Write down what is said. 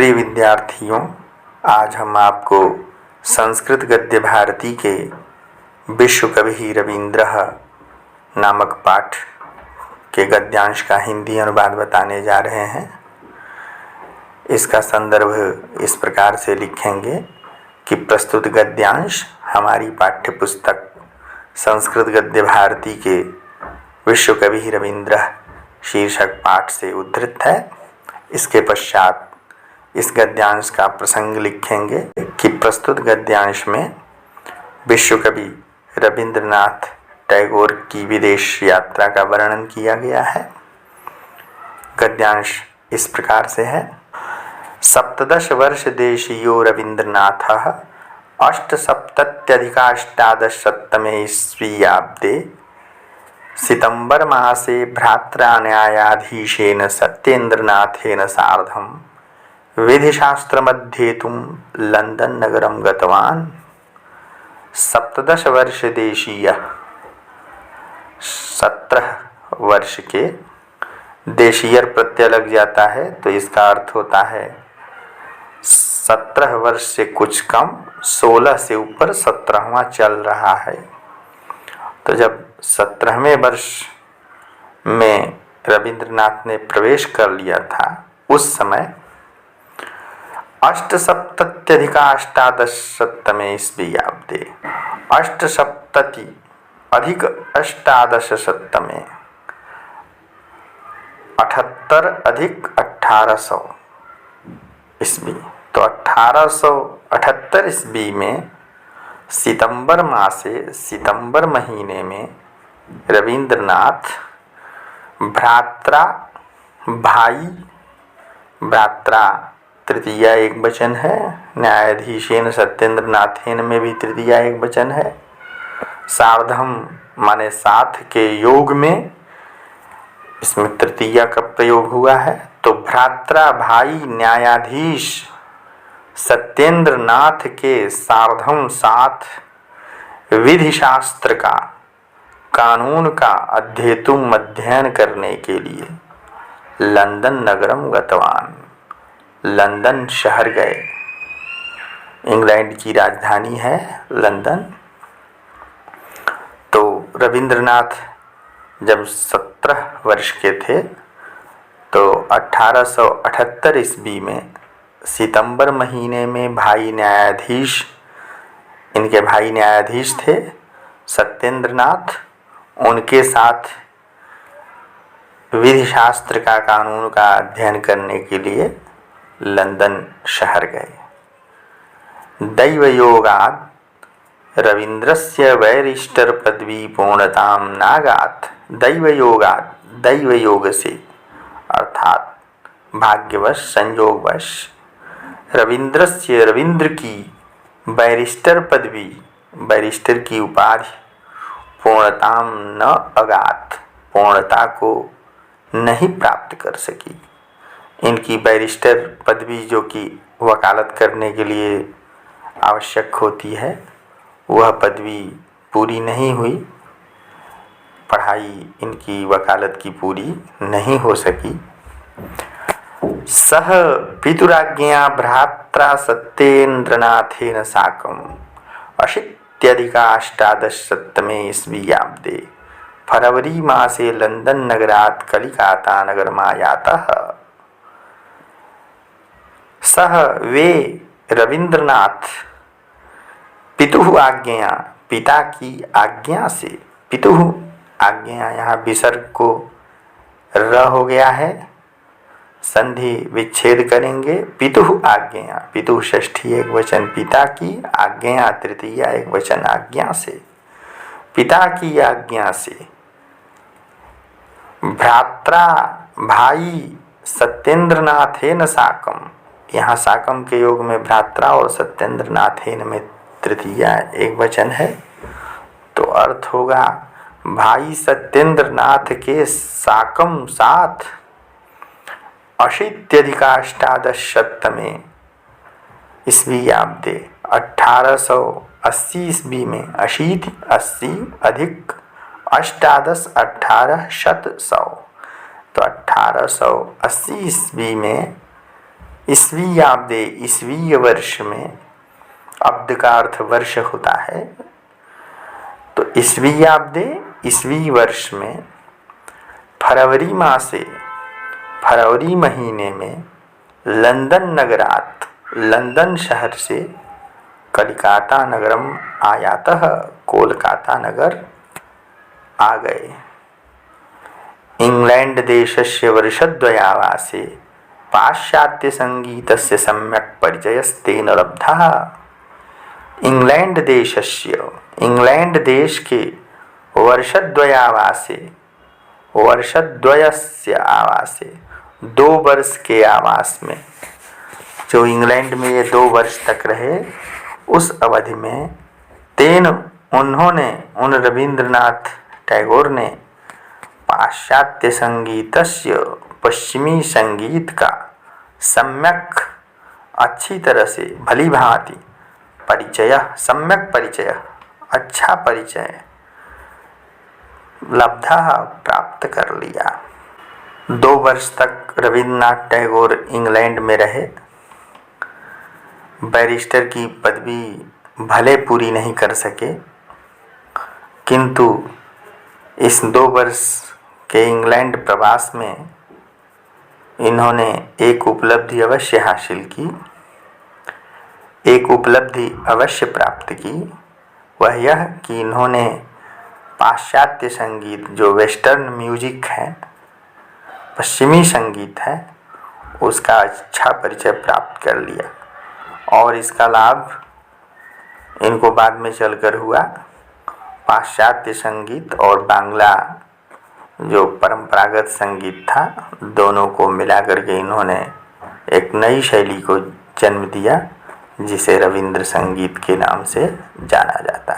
प्रिय विद्यार्थियों, आज हम आपको संस्कृत गद्य भारती के विश्व कवि रविंद्र नामक पाठ के गद्यांश का हिंदी अनुवाद बताने जा रहे हैं। इसका संदर्भ इस प्रकार से लिखेंगे कि प्रस्तुत गद्यांश हमारी पाठ्य पुस्तक संस्कृत गद्य भारती के विश्व कवि रविंद्र शीर्षक पाठ से उद्धृत है। इसके पश्चात इस गद्यांश का प्रसंग लिखेंगे कि प्रस्तुत गद्यांश में विश्व कवि रविंद्रनाथ टैगोर की विदेश यात्रा का वर्णन किया गया है। गद्यांश इस प्रकार से है। 17 वर्ष देशीयो रविंद्रनाथः 8सप्तत्यधिकाष्टादशशततमे ईस्वीयाब्दे सितंबर मासे भ्रात्रा न्यायाधीशेन सत्येन्द्रनाथेन सार्धं विधिशास्त्रमध्येतुं लंदन नगरं गतवान्। 17 वर्ष देशीय 17 वर्ष के, देशीयर प्रत्यय लग जाता है तो इसका अर्थ होता है 17 वर्ष से कुछ कम, 16 से ऊपर 17वां चल रहा है। तो जब 17वें वर्ष में रविंद्रनाथ ने प्रवेश कर लिया था, उस समय 8सप्तत्यधिकाष्टादशशततमे ईस्वीयाब्दे 8सप्तति अधिक अष्टादशशततमे 78 अधिक 1800 ईस्वी, तो 1878 ईस्वी में सितंबर मासे, सितंबर महीने में रविंद्रनाथ भ्रात्रा, भाई, भ्रात्रा तृतीया एक वचन है, न्यायाधीशेन सत्येंद्रनाथेन में भी तृतीया एक वचन है, सार्धम माने साथ के योग में इसमें तृतीया का प्रयोग हुआ है। तो भ्रात्रा, भाई, न्यायाधीश सत्येंद्रनाथ के सार्धम साथ विधि शास्त्र का, कानून का अध्येतुम अध्ययन करने के लिए लंदन नगरम गतवान, लंदन शहर गए। इंग्लैंड की राजधानी है लंदन। तो रविंद्रनाथ जब 17 वर्ष के थे तो 1878 ईस्वी में सितंबर महीने में भाई न्यायाधीश, इनके भाई न्यायाधीश थे सत्येंद्रनाथ, उनके साथ विधि शास्त्र का, कानून का अध्ययन करने के लिए लंदन शहर गए। दैवयोगात् रविंद्रस्य बैरिस्टर पदवी पूर्णतां नागात्। दैवयोगात्, दैवयोग से अर्थात भाग्यवश, संयोगवश, रविंद्रस्य, रविंद्र की, बैरिस्टर पदवी, बैरिस्टर की उपाधि, पूर्णतां न अगात, पूर्णता को नहीं प्राप्त कर सकी। इनकी बैरिस्टर पदवी, जो कि वकालत करने के लिए आवश्यक होती है, वह पदवी पूरी नहीं हुई। पढ़ाई इनकी वकालत की पूरी नहीं हो सकी। सह पितुराज्ञया भ्रात्रा सत्येन्द्रनाथेन साकं 80 ईस्वीयाब्दे फरवरी मासे लंदन नगरात् कलिकाता नगरमायातः। सह वे रविंद्रनाथ पितुः आज्ञया, पिता की आज्ञा से, पितुः आज्ञा, यहाँ विसर्ग को र हो गया है, संधि विच्छेद करेंगे। पितुः आज्ञया, पितुः षष्ठी एक वचन, पिता की, आज्ञा तृतीया एक वचन, आज्ञा से, पिता की आज्ञा से भ्रात्रा, भाई सत्येंद्रनाथेन साकम, यहाँ साकम के योग में भ्रात्रा और सत्येंद्रनाथेन में तृतीया एक वचन है, तो अर्थ होगा भाई सत्येंद्रनाथ के साकम साथ 80 ईस्वीयाब्दे 1880 ईस्वी में, 80 80 अधिक अष्टादश 1800, तो 1880 ईस्वी में ईस्वी आब्दे ईस्वीय वर्ष में, अब्द का अर्थ वर्ष होता है, तो ईस्वी आब्दे ईस्वी वर्ष में फरवरी मासे, फरवरी महीने में लंदन नगरात, लंदन शहर से कलिकाता नगरम आयातः, कोलकाता नगर आ गए। इंग्लैंड देशस्य वर्षद्वयावासे पाश्चात्य संगीतस्य सम्यक् परिचयस्तेन लब्धः। इंग्लैंड देशस्य, इंग्लैंड देश के वर्षद्वयावासे, वर्षद्वयस्य आवासे, 2 वर्ष के आवास में, जो इंग्लैंड में ये 2 वर्ष तक रहे, उस अवधि में तेन उन्होंने, उन रविंद्रनाथ टैगोर ने पाश्चात्य संगीतस्य, पश्चिमी संगीत का सम्यक, अच्छी तरह से, भली भांति, परिचय, सम्यक परिचय, अच्छा परिचय, लब्धा प्राप्त कर लिया। 2 वर्ष तक रविंद्रनाथ टैगोर इंग्लैंड में रहे। बैरिस्टर की पदवी भले पूरी नहीं कर सके, किंतु इस 2 वर्ष के इंग्लैंड प्रवास में इन्होंने एक उपलब्धि अवश्य हासिल की, एक उपलब्धि अवश्य प्राप्त की। वह यह कि इन्होंने पाश्चात्य संगीत, जो वेस्टर्न म्यूजिक है, पश्चिमी संगीत है, उसका अच्छा परिचय प्राप्त कर लिया। और इसका लाभ इनको बाद में चलकर हुआ। पाश्चात्य संगीत और बांग्ला जो परंपरागत संगीत था, दोनों को मिलाकर के इन्होंने एक नई शैली को जन्म दिया, जिसे रविंद्र संगीत के नाम से जाना जाता है।